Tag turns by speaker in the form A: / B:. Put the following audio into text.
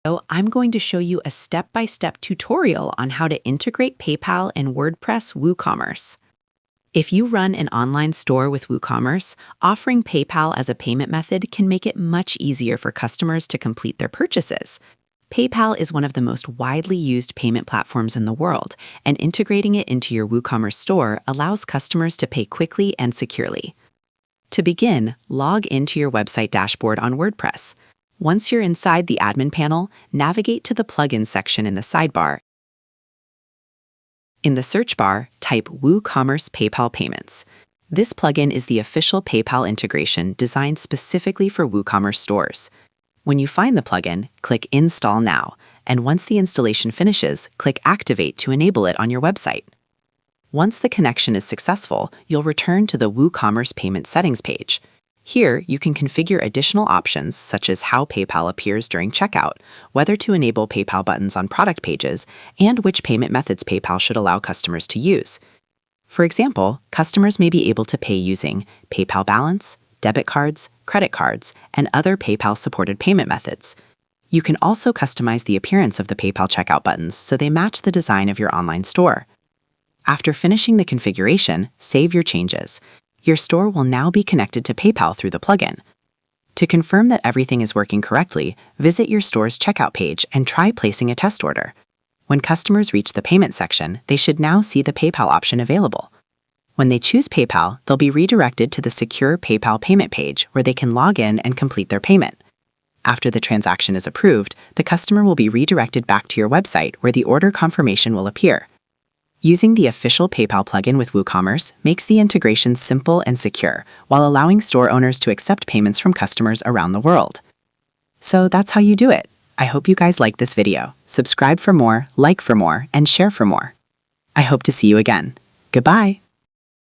A: So I'm going to show you a step-by-step tutorial on how to integrate PayPal and Wordpress Woocommerce. If you run an online store with Woocommerce, offering PayPal as a payment method can make it much easier for customers to complete their purchases. PayPal is one of the most widely used payment platforms in the world, and integrating it into your WooCommerce store allows customers to pay quickly and securely. To begin, log into your website dashboard on WordPress. Once you're inside the admin panel, navigate to the plugins section in the sidebar. In the search bar, type WooCommerce PayPal Payments. This plugin is the official PayPal integration designed specifically for WooCommerce stores. When you find the plugin, click Install Now, and once the installation finishes, click Activate to enable it on your website. Once the connection is successful, you'll return to the WooCommerce Payment Settings page. Here, you can configure additional options such as how PayPal appears during checkout, whether to enable PayPal buttons on product pages, and which payment methods PayPal should allow customers to use. For example, customers may be able to pay using PayPal Balance, debit cards, credit cards, and other PayPal-supported payment methods. You can also customize the appearance of the PayPal checkout buttons so they match the design of your online store. After finishing the configuration, save your changes. Your store will now be connected to PayPal through the plugin. To confirm that everything is working correctly, visit your store's checkout page and try placing a test order. When customers reach the payment section, they should now see the PayPal option available. When they choose PayPal, they'll be redirected to the secure PayPal payment page where they can log in and complete their payment. After the transaction is approved, the customer will be redirected back to your website where the order confirmation will appear. Using the official PayPal plugin with WooCommerce makes the integration simple and secure, while allowing store owners to accept payments from customers around the world. So that's how you do it. I hope you guys liked this video. Subscribe for more, like for more, and share for more. I hope to see you again. Goodbye!